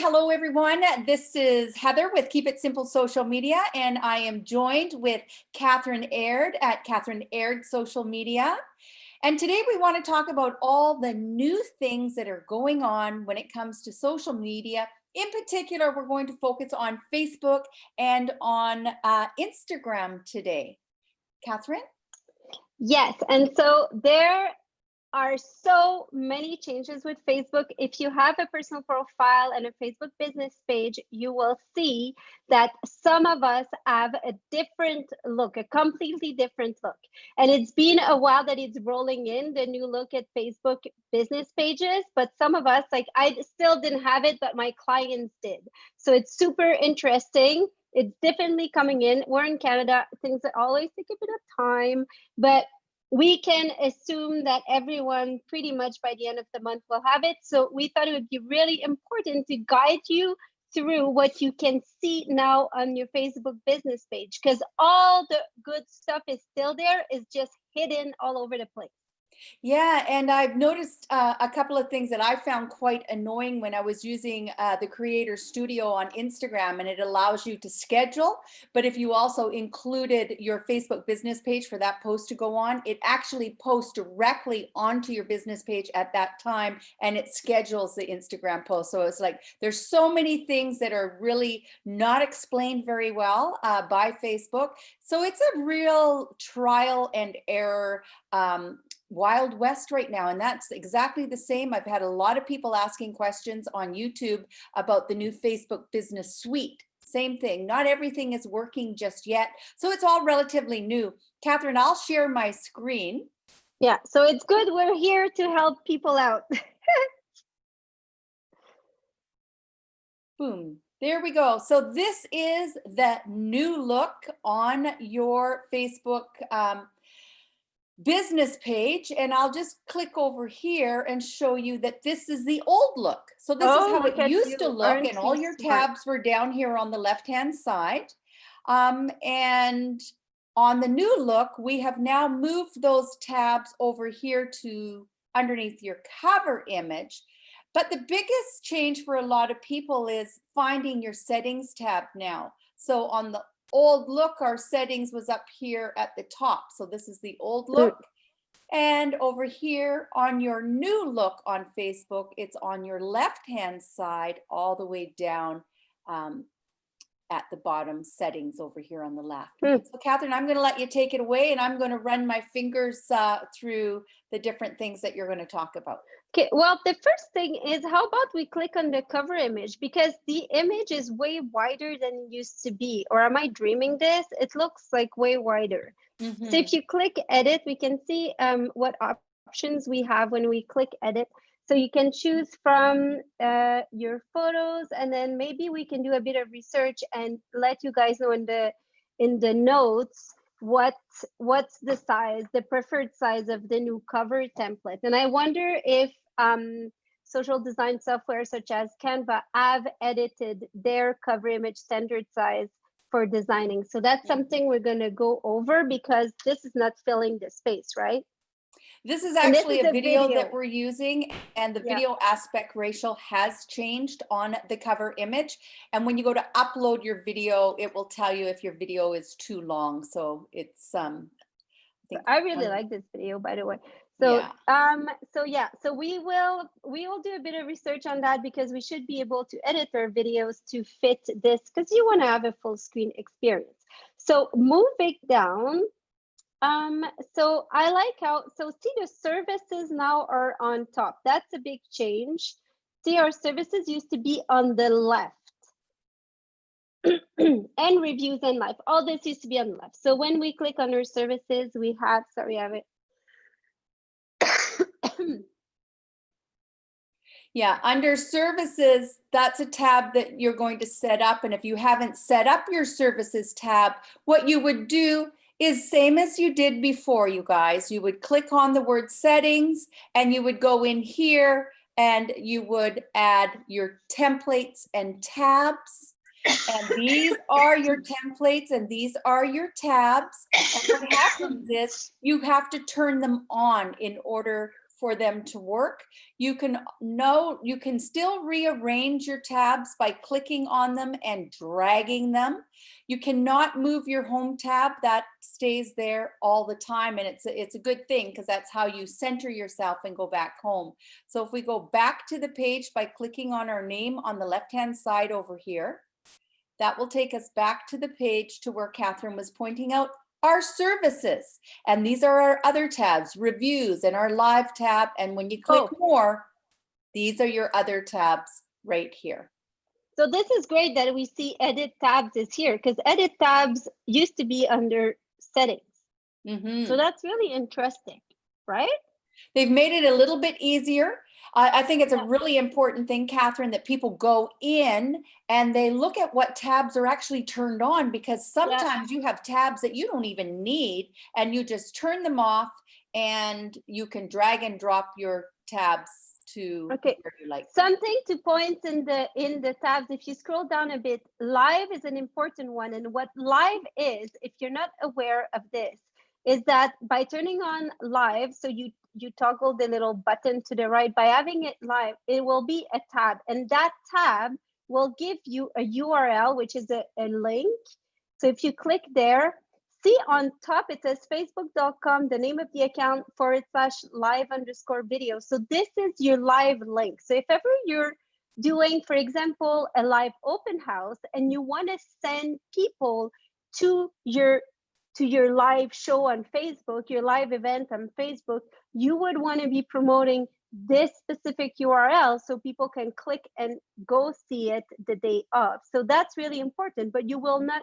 hello everyone. This is Heather with Keep It Simple Social Media, and I am joined with Catherine Aird at Catherine Aird Social Media. And today we want to talk about all the new things that are going on when it comes to social media. In particular, we're going to focus on Facebook and on Instagram today. Catherine? Yes, and so there are so many changes with Facebook. If you have a personal profile and a Facebook business page, you will see that some of us have a different look, a completely different look. And it's been a while that it's rolling in, the new look at Facebook business pages, but some of us, like I still didn't have it, but my clients did. So it's super interesting. It's definitely coming in. We're in Canada, things that always take a bit of time, but we can assume that everyone pretty much by the end of the month will have it. So we thought it would be really important to guide you through what you can see now on your Facebook business page, because all the good stuff is still there, is just hidden all over the place. Yeah, and I've noticed a couple of things that I found quite annoying when I was using the Creator Studio on Instagram, and it allows you to schedule. But if you also included your Facebook business page for that post to go on, it actually posts directly onto your business page at that time, and it schedules the Instagram post. So it's like there's so many things that are really not explained very well by Facebook. So it's a real trial and error Wild West right now, and that's exactly the same. I've had a lot of people asking questions on YouTube about the new Facebook Business Suite. Same thing, not everything is working just yet, so it's all relatively new. Catherine, I'll share my screen. Yeah, so it's good we're here to help people out. Boom, there we go. So this is the new look on your Facebook business page, and I'll just click over here and show you that this is the old look. So this is how it used to look, and all your tabs were down here on the left hand side, and on the new look we have now moved those tabs over here to underneath your cover image. But the biggest change for a lot of people is finding your settings tab now. So on the old look, our settings was up here at the top. So this is the old look. And over here on your new look on Facebook, it's on your left-hand side all the way down at the bottom, settings over here on the left. So Catherine, I'm going to let you take it away, and I'm going to run my fingers through the different things that you're going to talk about. Okay, well, the first thing is, how about we click on the cover image, because the image is way wider than it used to be. Or am I dreaming this? It looks like way wider. So if you click edit, we can see what options we have when we click edit. So you can choose from your photos, and then maybe we can do a bit of research and let you guys know in the notes what's the size, the preferred size of the new cover template. And I wonder if social design software such as Canva have edited their cover image standard size for designing. So that's something we're going to go over, because this is not filling the space, right? This is actually a video that we're using, and the video aspect ratio has changed on the cover image. And when you go to upload your video, it will tell you if your video is too long. So it's I really like this video, by the way. So so we will do a bit of research on that, because we should be able to edit our videos to fit this, because you want to have a full screen experience. So moving down, so I like how, so see, the services now are on top. That's a big change. See, our services used to be on the left. And reviews and live, all this used to be on the left. So when we click on our services, we have, sorry, I have it. Yeah, under services, that's a tab that you're going to set up. And if you haven't set up your services tab, what you would do is same as you did before, you guys. You would click on the word settings, and you would go in here, and you would add your templates and tabs. And these are your templates, and these are your tabs. And what happens is you have to turn them on in order for them to work. You can still rearrange your tabs by clicking on them and dragging them. You cannot move your home tab. That stays there all the time, and it's a good thing because that's how you center yourself and go back home. So if we go back to the page by clicking on our name on the left-hand side over here, that will take us back to the page to where Catherine was pointing out our services. And these are our other tabs, reviews and our live tab. And when you click more, these are your other tabs right here. So this is great that we see edit tabs is here, because edit tabs used to be under settings. So that's really interesting, right? They've made it a little bit easier. I think it's a really important thing, Catherine, that people go in and they look at what tabs are actually turned on, because sometimes you have tabs that you don't even need and you just turn them off, and you can drag and drop your tabs to where you like. Something to point in the tabs, if you scroll down a bit, live is an important one. And what live is, if you're not aware of this, is that by turning on live, so you toggle the little button to the right, by having it live, it will be a tab, and that tab will give you a URL, which is a link. So if you click there, see on top, it says facebook.com, the name of the account /live_video. So this is your live link. So if ever you're doing, for example, a live open house and you want to send people to your live show on Facebook, your live event on Facebook, you would want to be promoting this specific URL so people can click and go see it the day of. So that's really important, but you will not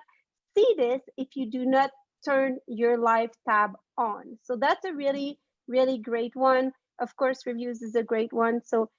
see this if you do not turn your live tab on. So that's a really, really great one. Of course, reviews is a great one. So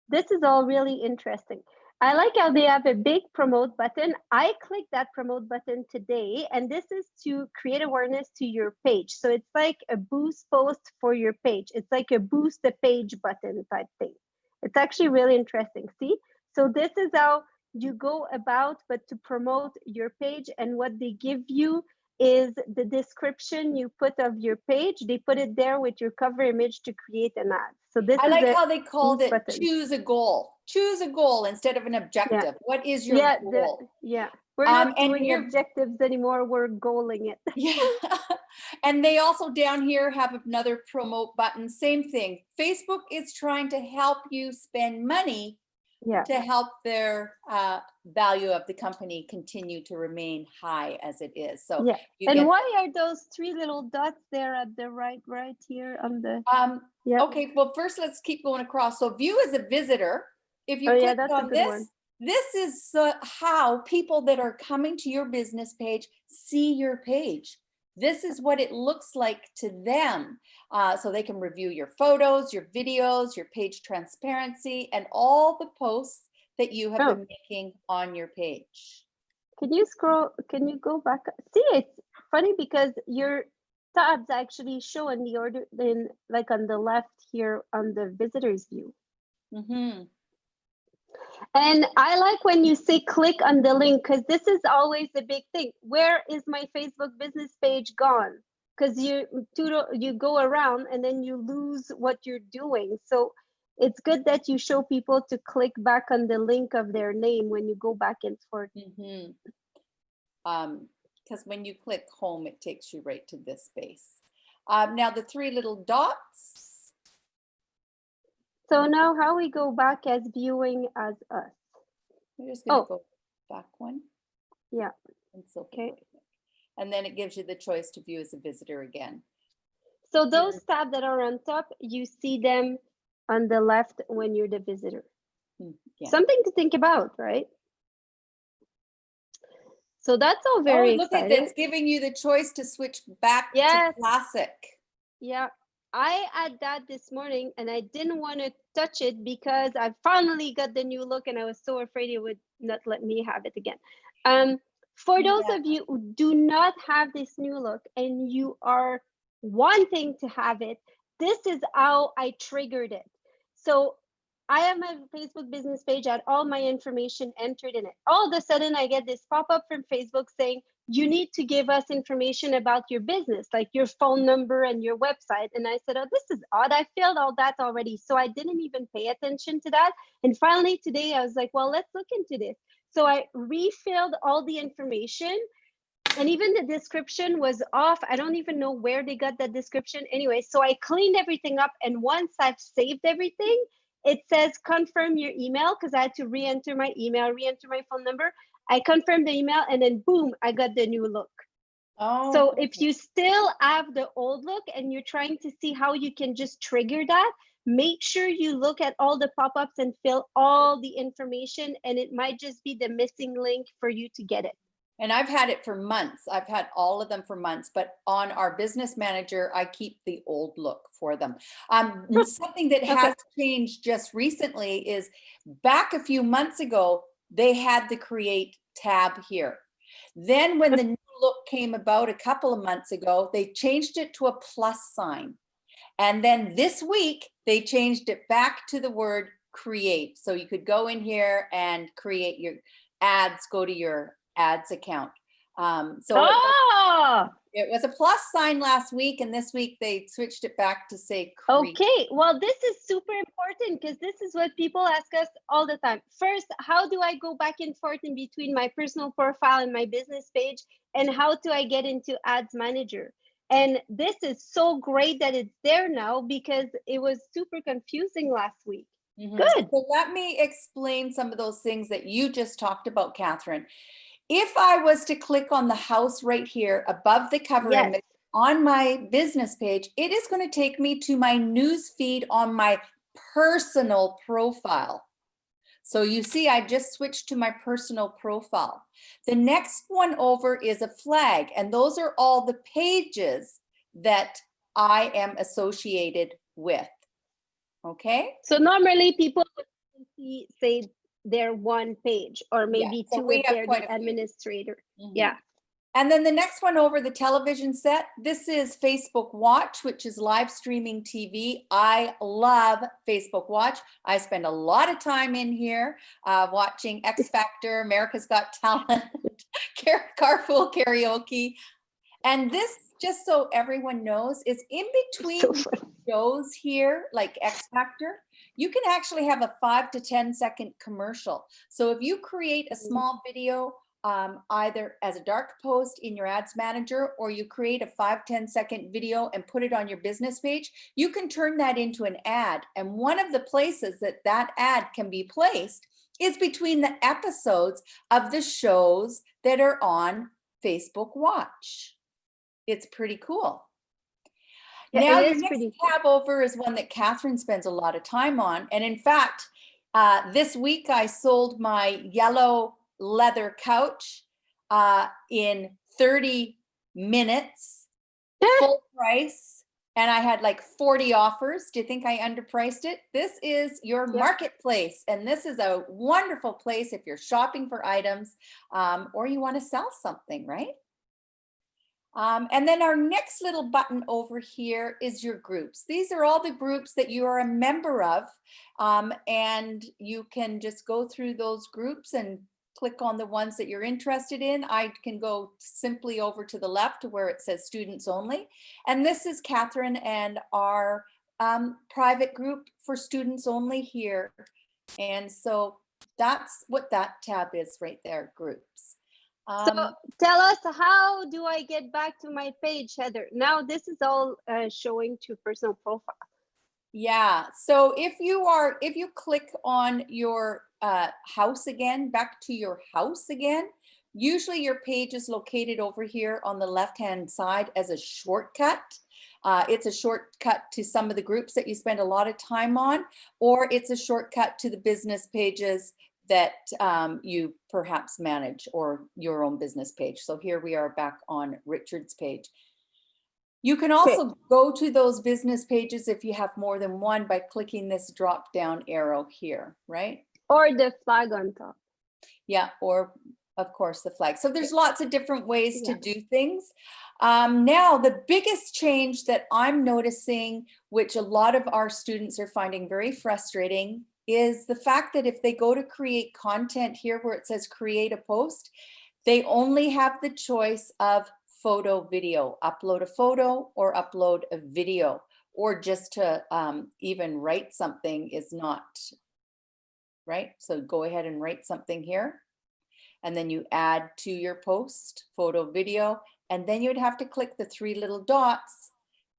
this is all really interesting. I like how they have a big promote button. I clicked that promote button today, and this is to create awareness to your page. So it's like a boost post for your page. It's like a boost the page button type thing. It's actually really interesting. See? So this is how you go about, but to promote your page, and what they give you is the description you put of your page. They put it there with your cover image to create an ad. So this I is like how they called it button. Choose a goal. Choose a goal instead of an objective. Yeah. What is your goal? We're not doing objectives anymore. We're goaling it. And they also down here have another promote button. Same thing. Facebook is trying to help you spend money to help their value of the company continue to remain high as it is. So and why are those three little dots there at the right here on the okay, well, first let's keep going across. So view as a visitor. If you click on this, this is how people that are coming to your business page see your page. This is what it looks like to them. So they can review your photos, your videos, your page transparency, and all the posts that you have been making on your page. Can you scroll? Can you go back? See, it's funny because your tabs actually show in the order, like on the left here on the visitors view. And I like when you say click on the link, because this is always a big thing. Where is my Facebook business page gone? Because you go around and then you lose what you're doing. So it's good that you show people to click back on the link of their name when you go back and forth. Because when you click home, it takes you right to this space. Now the three little dots. So now how we go back as viewing as us? We're just going to go back one. Yeah. Okay. And then it gives you the choice to view as a visitor again. So those tabs that are on top, you see them on the left when you're the visitor. Something to think about, right? So that's all very exciting. Look at that's giving you the choice to switch back to classic. Yeah. I had that this morning and I didn't want to touch it because I finally got the new look and I was so afraid it would not let me have it again. For those of you who do not have this new look and you are wanting to have it, this is how I triggered it. So I have my Facebook business page, I had all my information entered in it. All of a sudden I get this pop-up from Facebook saying, you need to give us information about your business, like your phone number and your website. And I said, oh, this is odd. I filled all that already. So I didn't even pay attention to that. And finally today I was like, well, let's look into this. So I refilled all the information, and even the description was off. I don't even know where they got that description. Anyway, so I cleaned everything up. And once I've saved everything, it says confirm your email, because I had to re-enter my email, re-enter my phone number. I confirmed the email, and then boom, I got the new look. Oh, so if you still have the old look and you're trying to see how you can just trigger that, make sure you look at all the pop-ups and fill all the information, and it might just be the missing link for you to get it. and I've had it for months. I've had all of them for months, but on our business manager, I keep the old look for them. Something that has changed just recently is back a few months ago, they had the create tab here. Then when the new look came about a couple of months ago, they changed it to a plus sign. And then this week, they changed it back to the word create. So you could go in here and create your ads, go to your ads account. It was a plus sign last week, and this week they switched it back to say create. Okay, well, this is super important, because this is what people ask us all the time. First, how do I go back and forth in between my personal profile and my business page? And how do I get into Ads Manager? And this is so great that it's there now, because it was super confusing last week. Good. So let me explain some of those things that you just talked about, Catherine. If I was to click on the house right here above the cover image on my business page, it is going to take me to my news feed on my personal profile. So you see, I just switched to my personal profile. The next one over is a flag, and those are all the pages that I am associated with. Okay. So normally people would say their one page, or maybe two if they're the administrator. Yeah. And then the next one over, the television set, this is Facebook Watch, which is live streaming TV. I love Facebook Watch. I spend a lot of time in here watching X Factor, America's Got Talent, Carpool Karaoke. And this, just so everyone knows, is in between shows here, like X Factor. You can actually have a 5 to 10 second commercial. So if you create a small video, either as a dark post in your ads manager, or you create a 5-10 second video and put it on your business page, you can turn that into an ad. And one of the places that that ad can be placed is between the episodes of the shows that are on Facebook Watch. It's pretty cool. Now, your next tab over is one that Catherine spends a lot of time on. And in fact, this week I sold my yellow leather couch in 30 minutes, full price. And I had like 40 offers. Do you think I underpriced it? This is your marketplace. And this is a wonderful place if you're shopping for items or you want to sell something, right? And then our next little button over here is your groups. These are all the groups that you are a member of, and you can just go through those groups and click on the ones that you're interested in. I can go simply over to the left to where it says students only. And this is Catherine and our private group for students only here. And so that's what that tab is right there, groups. So tell us, how do I get back to my page, Heather? Now this is all showing to personal profile. Yeah, so if you click on your house again, back to your house again, usually your page is located over here on the left-hand side as a shortcut. It's a shortcut to some of the groups that you spend a lot of time on, or it's a shortcut to the business pages that you perhaps manage, or your own business page. So here we are back on Richard's page. You can also go to those business pages if you have more than one by clicking this drop down arrow here, right? Or the flag on top. Yeah, or of course the flag. So there's lots of different ways to do things. Now, the biggest change that I'm noticing, which a lot of our students are finding very frustrating, is the fact that if they go to create content here where it says create a post, They only have the choice of photo, video, upload a photo or upload a video, or just to even write something is not, right? So go ahead and write something here. And then you add to your post, photo, video, and then you'd have to click the 3 little dots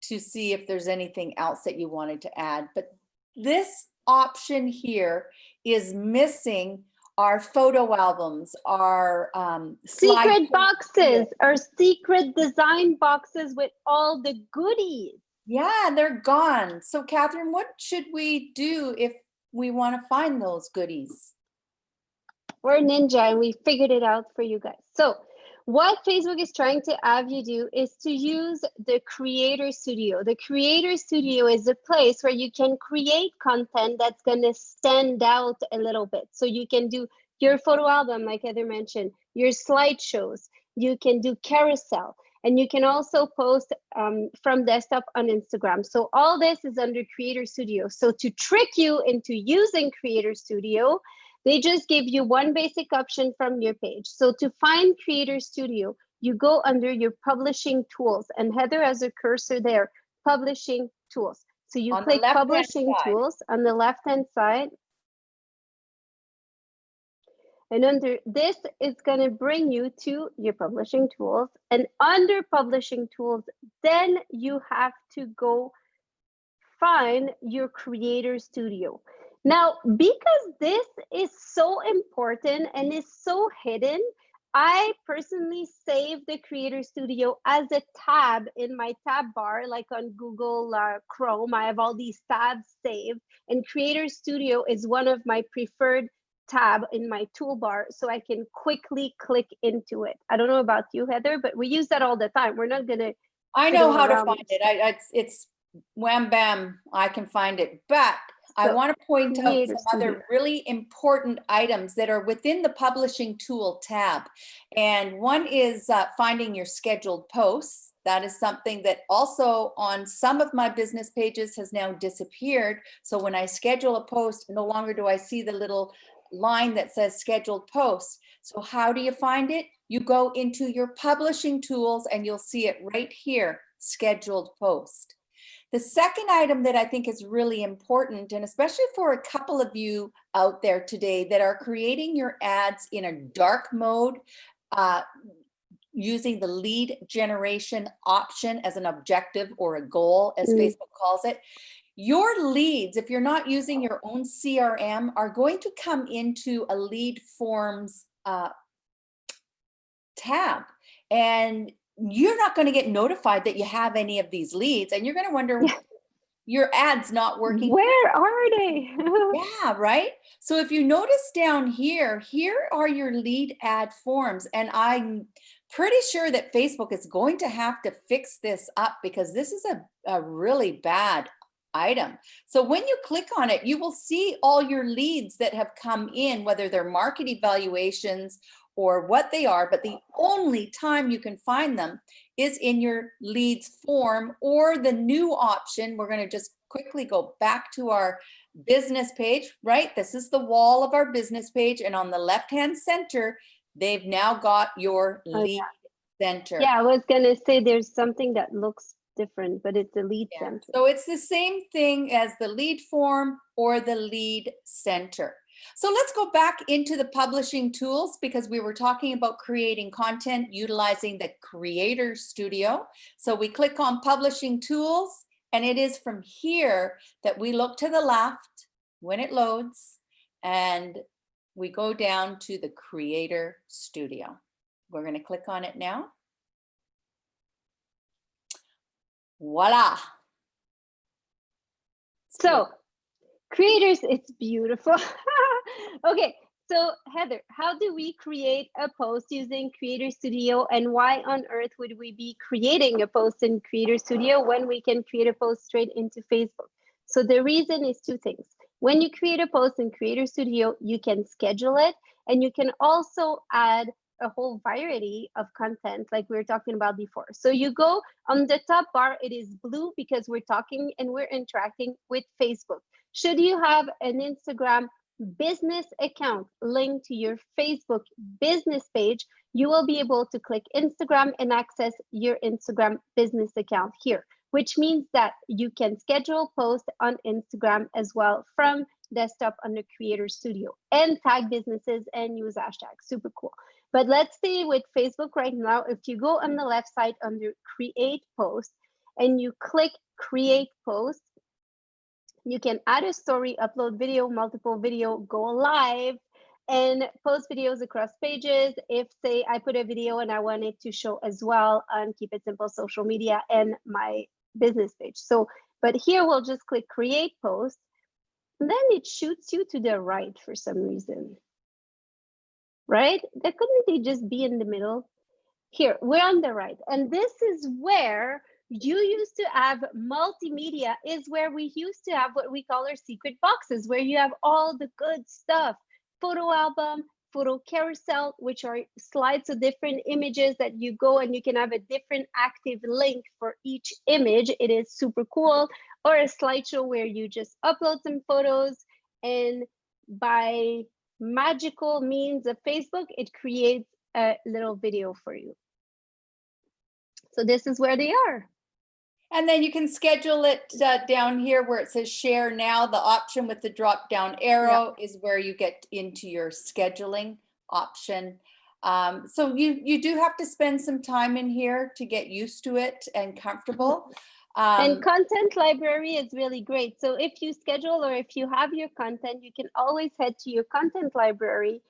to see if there's anything else that you wanted to add. But this option here is missing our photo albums, our secret boxes, our secret design boxes with all the goodies. Yeah, they're gone. So Catherine, what should we do if we want to find those goodies? We're ninja and we figured it out for you guys. So what Facebook is trying to have you do is to use the Creator Studio. The Creator Studio is a place where you can create content that's going to stand out a little bit. So you can do your photo album, like Heather mentioned, your slideshows, you can do carousel, and you can also post from desktop on Instagram. So all this is under Creator Studio. So to trick you into using Creator Studio, they just give you one basic option from your page. So to find Creator Studio, you go under your publishing tools, and Heather has a cursor there, publishing tools. So you click publishing tools on the left-hand side. And under this, it's going to bring you to your publishing tools. And under publishing tools, then you have to go find your Creator Studio. Now, because this is so important and is so hidden, I personally save the Creator Studio as a tab in my tab bar, like on Google Chrome. I have all these tabs saved, and Creator Studio is one of my preferred tab in my toolbar, so I can quickly click into it. I don't know about you, Heather, but we use that all the time. We're not gonna. I know how to find it. It's wham bam. I can find it, but I want to point out some other really important items that are within the publishing tool tab. And one is finding your scheduled posts. That is something that also on some of my business pages has now disappeared. So when I schedule a post, no longer do I see the little line that says scheduled posts. So how do you find it? You go into your publishing tools and you'll see it right here, scheduled post. The second item that I think is really important, and especially for a couple of you out there today that are creating your ads in a dark mode, using the lead generation option as an objective or a goal, as Facebook calls it, your leads, if you're not using your own CRM, are going to come into a lead forms tab. And you're not going to get notified that you have any of these leads, and you're going to wonder, your ad's not working. Where are they? Yeah, right. So if you notice down here, here are your lead ad forms, and I'm pretty sure that Facebook is going to have to fix this up because this is a really bad item. So when you click on it, you will see all your leads that have come in, whether they're market evaluations or what they are, but the only time you can find them is in your leads form or the new option. We're going to just quickly go back to our business page, right? This is the wall of our business page, and on the left-hand center, they've now got your lead center. Yeah, I was going to say there's something that looks different, but it's a lead center. So it's the same thing as the lead form or the lead center. So let's go back into the publishing tools because we were talking about creating content utilizing the Creator Studio. So we click on publishing tools, and it is from here that we look to the left when it loads, and we go down to the Creator Studio. We're going to click on it now. Voila. So creators, it's beautiful. Okay, so Heather, how do we create a post using Creator Studio, and why on earth would we be creating a post in Creator Studio when we can create a post straight into Facebook? So the reason is two things. When you create a post in Creator Studio, you can schedule it, and you can also add a whole variety of content like we were talking about before. So you go on the top bar, it is blue because we're talking and we're interacting with Facebook. Should you have an Instagram business account linked to your Facebook business page, you will be able to click Instagram and access your Instagram business account here, which means that you can schedule posts on Instagram as well from desktop under Creator Studio and tag businesses and use hashtags. Super cool. But let's stay with Facebook right now. If you go on the left side under Create Post and you click Create Post, you can add a story, upload video, multiple video, go live, and post videos across pages. If, say, I put a video and I want it to show as well on Keep It Simple social media and my business page. So, but here we'll just click Create Post, and then it shoots you to the right for some reason, right? That couldn't they just be in the middle? Here, we're on the right, and this is where you used to have multimedia, is where we used to have what we call our secret boxes, where you have all the good stuff, photo album, photo carousel, which are slides of different images that you go and you can have a different active link for each image. It is super cool. Or a slideshow where you just upload some photos and by magical means of Facebook, it creates a little video for you. So this is where they are. And then you can schedule it down here where it says share now. The option with the drop down arrow is where you get into your scheduling option. So you do have to spend some time in here to get used to it and comfortable. And content library is really great. So if you schedule or if you have your content, you can always head to your content library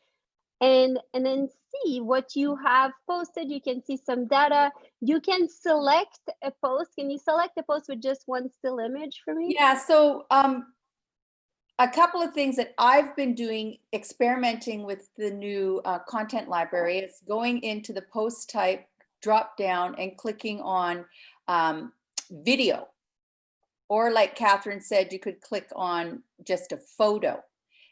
and then see what you have posted. You can see some data. You can select a post. Can you select a post with just one still image for me? Yeah, so a couple of things that I've been doing, experimenting with the new content library, is going into the post type drop down and clicking on video. Or like Catherine said, you could click on just a photo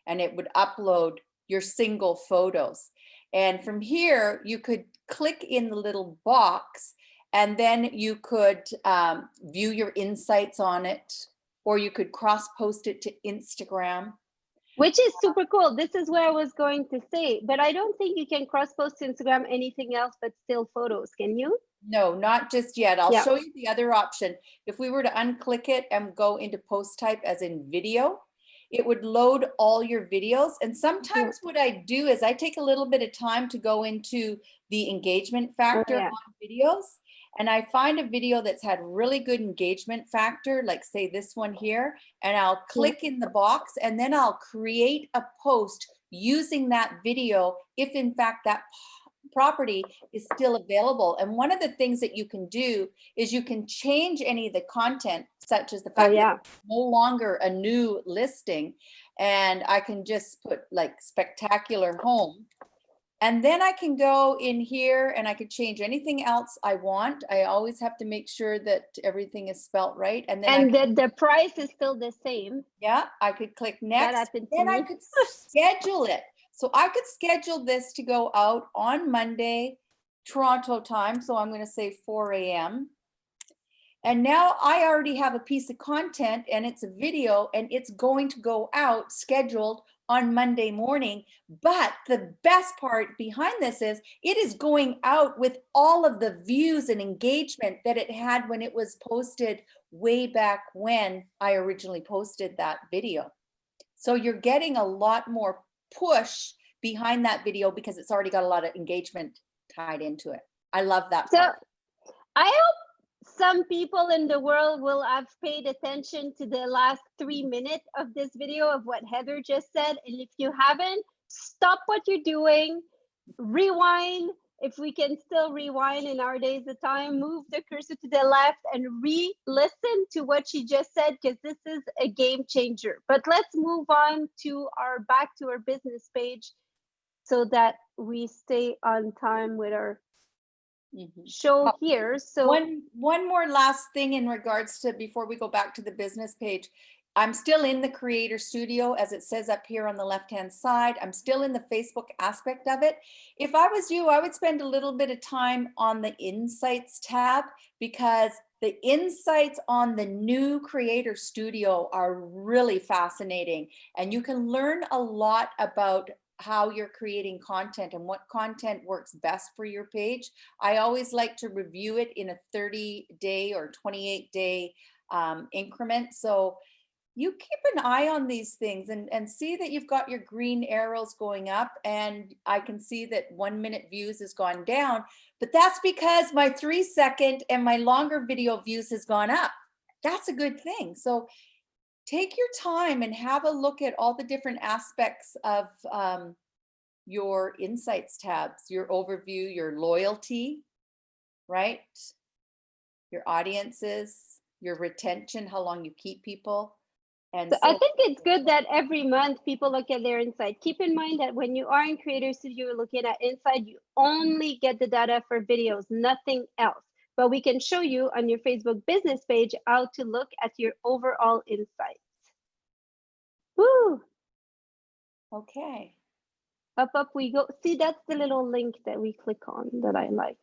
and it would upload your single photos. And from here, you could click in the little box and then you could view your insights on it, or you could cross post it to Instagram. Which is super cool. This is where I was going to say, but I don't think you can cross post to Instagram anything else but still photos, can you? No, not just yet. I'll show you the other option. If we were to unclick it and go into post type as in video, it would load all your videos. And sometimes what I do is I take a little bit of time to go into the engagement factor on videos. And I find a video that's had really good engagement factor, like say this one here, and I'll click in the box and then I'll create a post using that video if in fact that property is still available. And one of the things that you can do is you can change any of the content, such as the fact that it's no longer a new listing, and I can just put like spectacular home. And then I can go in here and I could change anything else I want. I always have to make sure that everything is spelt right. And then the price is still the same. Yeah, I could click next. Then I could schedule it. So I could schedule this to go out on Monday, Toronto time. So I'm going to say 4 a.m. And now I already have a piece of content and it's a video and it's going to go out scheduled on Monday morning. But the best part behind this is it is going out with all of the views and engagement that it had when it was posted way back when I originally posted that video. So you're getting a lot more push behind that video because it's already got a lot of engagement tied into it. I love that part. So I hope some people in the world will have paid attention to the last 3 minutes of this video of what Heather just said. And if you haven't, stop what you're doing, rewind. If we can still rewind in our days of time, move the cursor to the left and re-listen to what she just said, because this is a game changer. But let's move on to back to our business page so that we stay on time with our show here. So one more last thing in regards to, before we go back to the business page, I'm still in the Creator Studio, as it says up here on the left-hand side. I'm still in the Facebook aspect of it. If I was you, I would spend a little bit of time on the Insights tab, because The insights on the new Creator Studio are really fascinating, and you can learn a lot about how you're creating content and what content works best for your page. I always like to review it in a 30-day or 28-day increment. So you keep an eye on these things and see that you've got your green arrows going up, and I can see that 1 minute views has gone down, but that's because my 3-second and my longer video views has gone up. That's a good thing. So take your time and have a look at all the different aspects of your insights tabs, your overview, your loyalty, right? Your audiences, your retention, how long you keep people. And so I think it's good that every month people look at their insight. Keep in mind that when you are in Creator Studio looking at insight, you only get the data for videos, nothing else. But we can show you on your Facebook business page how to look at your overall insights. Woo! Okay. Up we go. See, that's the little link that we click on that I like.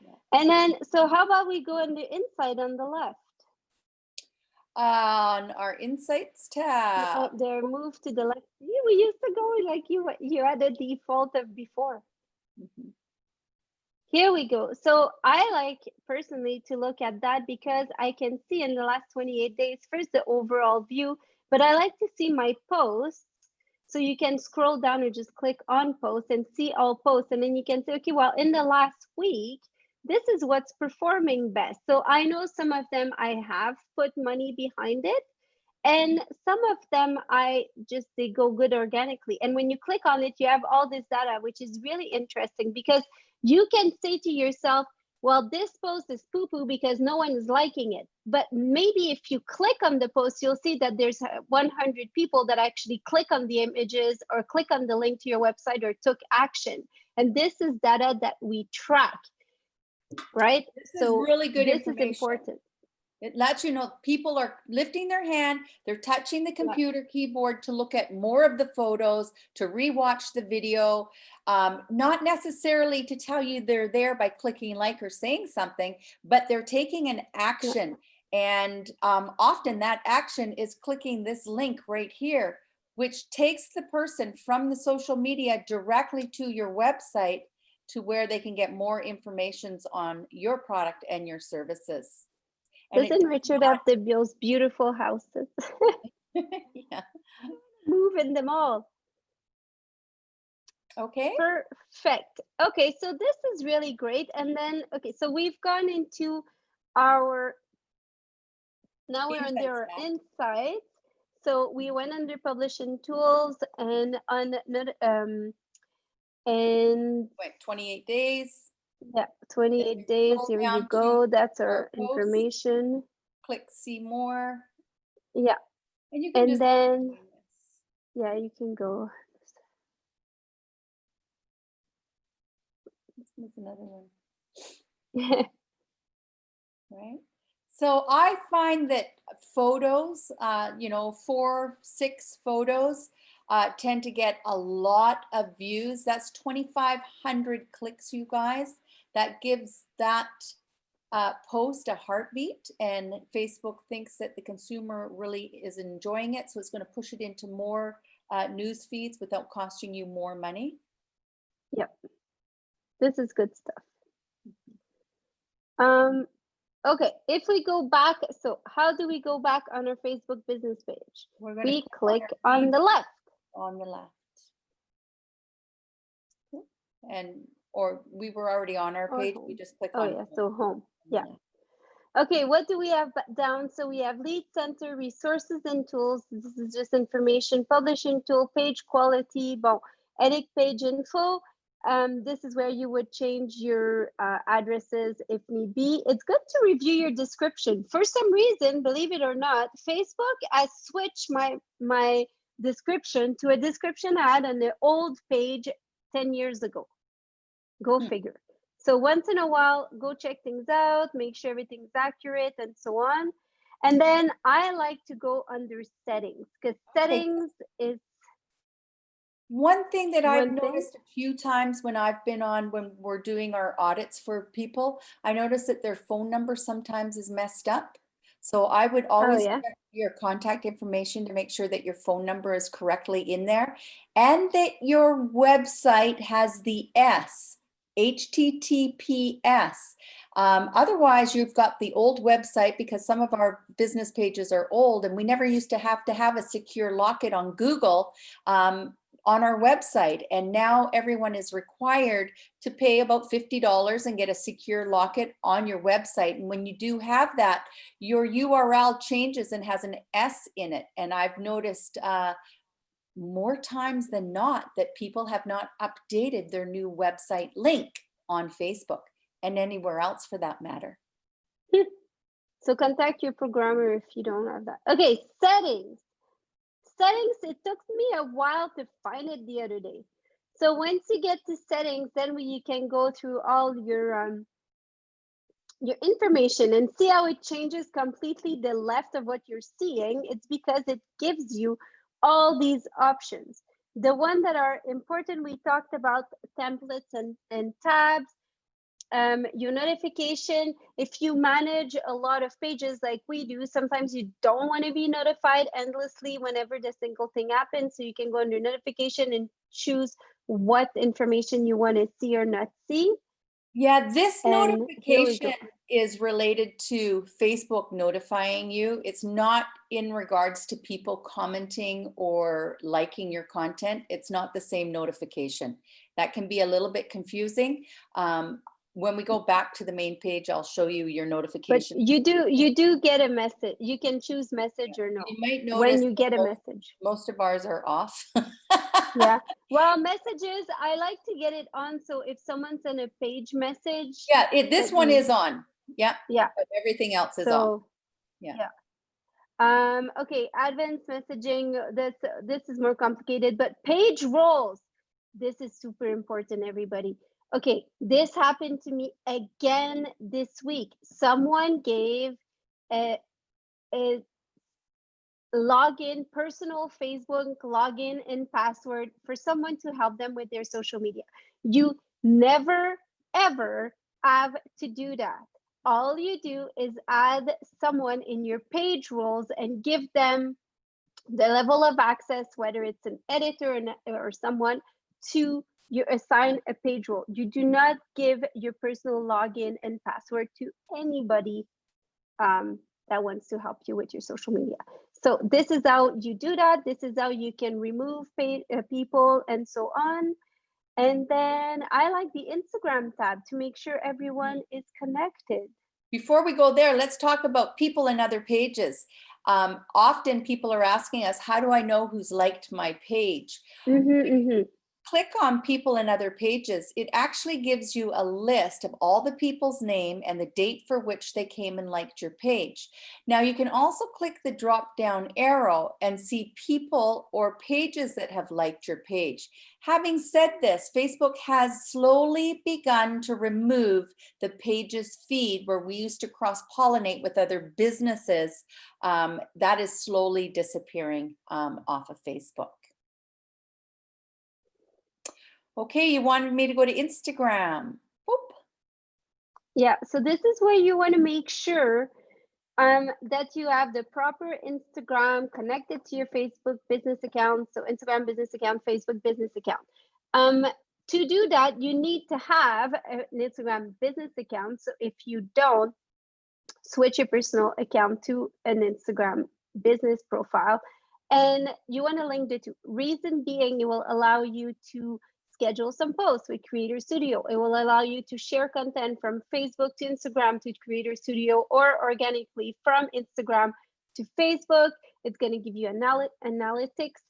Yeah. And then, so how about we go into insight on the left? On our insights tab. They're moved to the left. We used to go like you had a default of before. Mm-hmm. Here we go. So I like personally to look at that because I can see in the last 28 days, first the overall view, but I like to see my posts. So you can scroll down or just click on posts and see all posts. And then you can say, okay, well, in the last week, this is what's performing best. So I know some of them I have put money behind it, and some of them they go good organically. And when you click on it, you have all this data, which is really interesting because you can say to yourself, well, this post is poo-poo because no one is liking it. But maybe if you click on the post, you'll see that there's 100 people that actually click on the images or click on the link to your website or took action. And this is data that we track. Right? This is really good information. This is important. It lets you know people are lifting their hand, they're touching the computer keyboard to look at more of the photos, to rewatch the video, not necessarily to tell you they're there by clicking like or saying something, but they're taking an action. And often that action is clicking this link right here, which takes the person from the social media directly to your website, to where they can get more information on your product and your services. And doesn't Richard have the most beautiful houses? Yeah. Moving them all. Okay. Perfect. Okay, so this is really great. And then, okay, so we've gone into our, now we're under our insights. So we went under publishing tools and on and wait, 28 days. Yeah, 28 days. Here you go. That's our information. Click see more. Yeah. And you can then yeah, you can go. Let's move another one. Right. So I find that photos, 4, 6 photos tend to get a lot of views. That's 2,500 clicks, you guys. That gives that post a heartbeat, and Facebook thinks that the consumer really is enjoying it. So it's going to push it into more news feeds without costing you more money. Yep. This is good stuff. Okay, if we go back, so how do we go back on our Facebook business page? We click on the left. On the left. Or we were already on our page, we just click on home. So home, yeah. Okay, what do we have down? So we have lead center, resources and tools. This is just information, publishing tool, page quality, edit page info. This is where you would change your addresses if need be. It's good to review your description. For some reason, believe it or not, Facebook has switched my description to a description I had on the old page 10 years ago. Go figure. So once in a while, go check things out, make sure everything's accurate and so on. And then I like to go under settings because settings is One thing that I've One thing. noticed a few times when I've been on, when we're doing our audits for people, I notice that their phone number sometimes is messed up. So I would Oh always yeah. check your contact information to make sure that your phone number is correctly in there and that your website has the S, HTTPS. Otherwise, you've got the old website, because some of our business pages are old and we never used to have a secure locket on Google. On our website, and now everyone is required to pay about $50 and get a secure locket on your website. And when you do have that, your URL changes and has an S in it. And I've noticed more times than not that people have not updated their new website link on Facebook and anywhere else for that matter. So contact your programmer if you don't have that. Okay, settings. Settings, it took me a while to find it the other day. So once you get to settings, then you can go through all your information and see how it changes completely the left of what you're seeing. It's because it gives you all these options. The one that are important, we talked about templates and tabs. Your notification, if you manage a lot of pages like we do, sometimes you don't want to be notified endlessly whenever the single thing happens. So you can go under notification and choose what information you want to see or not see. Yeah, this And notification is related to Facebook notifying you. It's not in regards to people commenting or liking your content. It's not the same notification. That can be a little bit confusing. When we go back to the main page, I'll show you your notification. But you do get a message. You can choose message or no. You might notice when you get a message. Most of ours are off. Yeah. Well, messages, I like to get it on. So if someone sent a page message. Yeah, this one is on. Yeah. Yeah. But everything else is on. Yeah. Okay, advanced messaging, this is more complicated, but page roles, this is super important, everybody. Okay, this happened to me again this week. Someone gave a login, personal Facebook login and password for someone to help them with their social media. You never, ever have to do that. All you do is add someone in your page roles and give them the level of access, whether it's an editor or someone, to you assign a page role. You do not give your personal login and password to anybody that wants to help you with your social media. So this is how you do that. This is how you can remove people and so on. And then I like the Instagram tab to make sure everyone is connected. Before we go there, let's talk about people and other pages. Often people are asking us, how do I know who's liked my page? Click on people and other pages. It actually gives you a list of all the people's name and the date for which they came and liked your page. Now you can also click the drop down arrow and see people or pages that have liked your page. Having said this, Facebook has slowly begun to remove the pages feed where we used to cross-pollinate with other businesses. That is slowly disappearing off of Facebook. Okay, you wanted me to go to Instagram. Boop. Yeah, so this is where you want to make sure that you have the proper Instagram connected to your Facebook business account. So Instagram business account, Facebook business account. To do that, you need to have an Instagram business account. So if you don't, switch your personal account to an Instagram business profile. And you want to link the two. Reason being, it will allow you to schedule some posts with Creator Studio. It will allow you to share content from Facebook to Instagram to Creator Studio, or organically from Instagram to Facebook. It's going to give you analytics.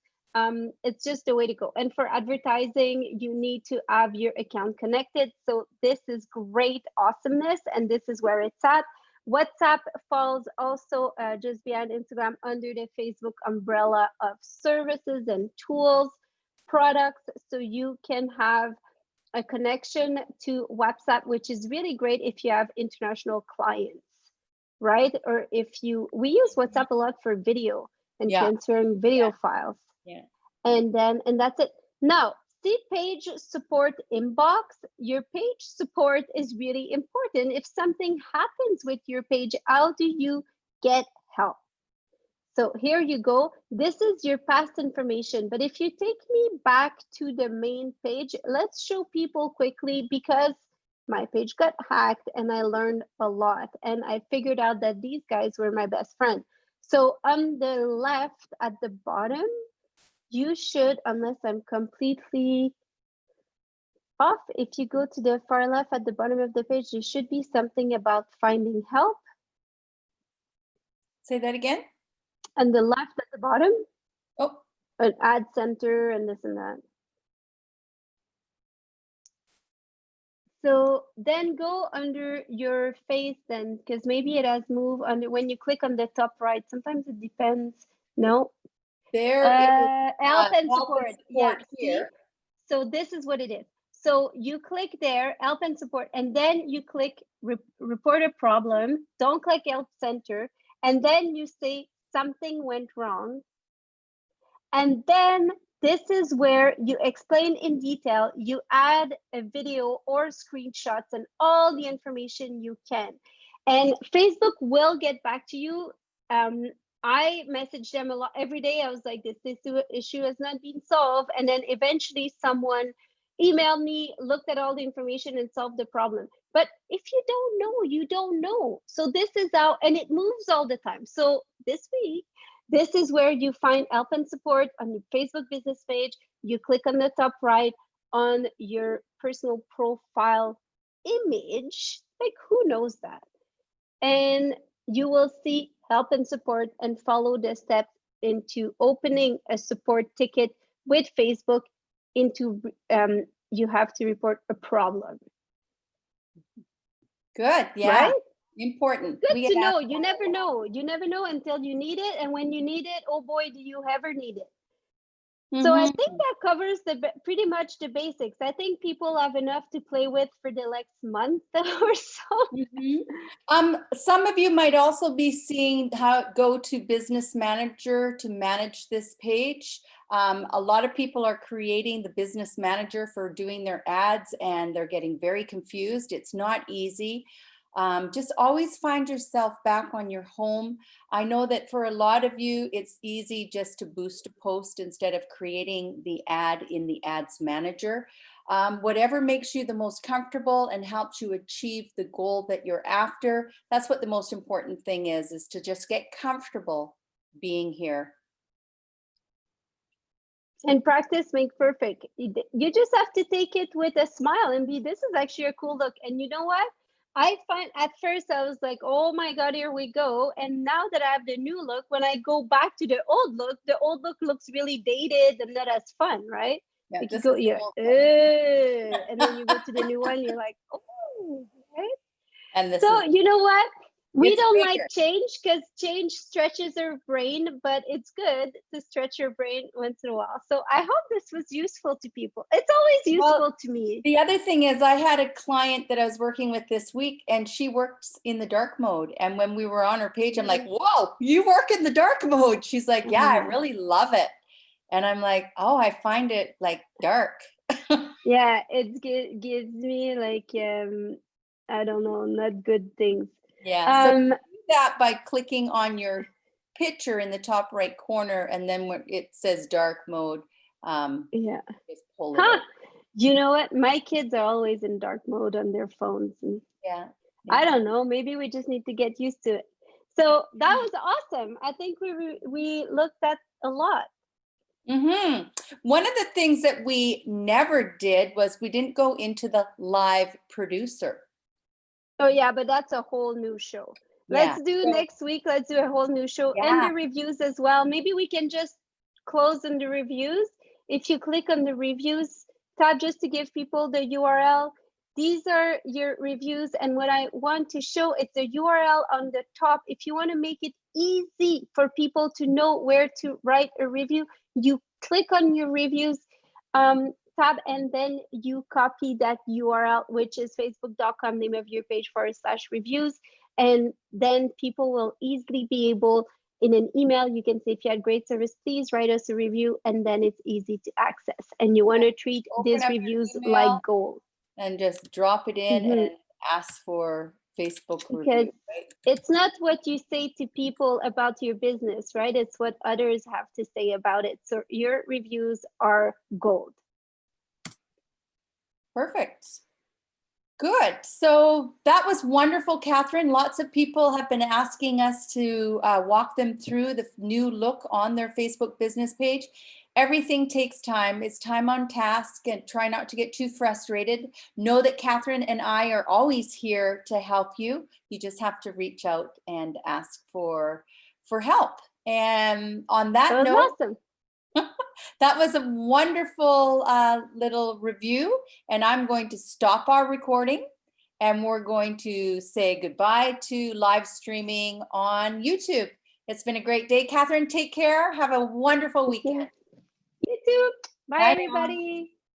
It's just the way to go. And for advertising, you need to have your account connected. So this is great awesomeness, and this is where it's at. WhatsApp falls also just behind Instagram under the Facebook umbrella of services and tools, products, so you can have a connection to WhatsApp, which is really great if you have international clients, right? Or if we use WhatsApp a lot for video and transferring video files. Yeah. And that's it. Now, see page support inbox. Your page support is really important. If something happens with your page, how do you get help? So here you go. This is your past information. But if you take me back to the main page, let's show people quickly, because my page got hacked and I learned a lot. And I figured out that these guys were my best friend. So on the left at the bottom, you should, unless I'm completely off, if you go to the far left at the bottom of the page, there should be something about finding help. Say that again. On the left at the bottom. Oh, an ad center and this and that. So then go under your face then, because maybe it has moved under when you click on the top right. Sometimes it depends. No. There is help and help support. and support here. See? So this is what it is. So you click there, help and support, and then you click report a problem. Don't click help center. And then you say something went wrong. And then this is where you explain in detail, you add a video or screenshots and all the information you can. And Facebook will get back to you. I message them a lot every day. I was like, this issue has not been solved. And then eventually someone emailed me, looked at all the information and solved the problem. But if you don't know, you don't know. So this is how, and it moves all the time. So this week, this is where you find help and support on your Facebook business page. You click on the top right on your personal profile image. Like, who knows that? And you will see help and support and follow the steps into opening a support ticket with Facebook into you have to report a problem. Good. Yeah. Right? Important. Good to know. You never know. You never know until you need it. And when you need it, oh boy, do you ever need it. So I think that covers pretty much the basics. I think people have enough to play with for the next month or so. Some of you might also be seeing how go to Business Manager to manage this page. A lot of people are creating the Business Manager for doing their ads and they're getting very confused. It's not easy. Just always find yourself back on your home. I know that for a lot of you, it's easy just to boost a post instead of creating the ad in the Ads Manager. Whatever makes you the most comfortable and helps you achieve the goal that you're after, that's what the most important thing is to just get comfortable being here. And practice makes perfect. You just have to take it with a smile and be, this is actually a cool look. And you know what? I find at first I was like, oh my God, here we go. And now that I have the new look, when I go back to the old look looks really dated and not as fun, right? Yeah, like you go, yeah, and then you go to the new one, you're like, oh, right? And this so you know what? We don't bigger. like change because change stretches our brain, but it's good to stretch your brain once in a while. So I hope this was useful to people. It's always useful to me. The other thing is I had a client that I was working with this week and she works in the dark mode. And when we were on her page, I'm like, whoa, you work in the dark mode. She's like, yeah, I really love it. And I'm like, oh, I find it like dark. Yeah, it gives me like, I don't know, not good things. Yeah, so do that by clicking on your picture in the top right corner, and then when it says dark mode, yeah, just pull it out. You know what? My kids are always in dark mode on their phones. And yeah, I don't know. Maybe we just need to get used to it. So that was awesome. I think we looked at a lot. One of the things that we never did was we didn't go into the live producer. Oh yeah, but that's a whole new show. Let's do next week. Let's do a whole new show and the reviews as well. Maybe we can just close on the reviews. If you click on the reviews tab, just to give people the URL, these are your reviews. And what I want to show, it's a URL on the top. If you want to make it easy for people to know where to write a review, you click on your reviews tab, and then you copy that URL, which is facebook.com, name of your page /reviews. And then people will easily be able, in an email, you can say, if you had great service, please write us a review, and then it's easy to access. And you want to treat these reviews like gold. And just drop it in and ask for Facebook review, right? It's not what you say to people about your business, right? It's what others have to say about it. So your reviews are gold. Perfect. Good. So that was wonderful, Catherine. Lots of people have been asking us to walk them through the new look on their Facebook business page. Everything takes time. It's time on task, and try not to get too frustrated. Know that Catherine and I are always here to help you. You just have to reach out and ask for help. And on that note, awesome. That was a wonderful little review, and I'm going to stop our recording, and we're going to say goodbye to live streaming on YouTube. It's been a great day. Catherine, take care. Have a wonderful weekend. You too. Bye, everybody.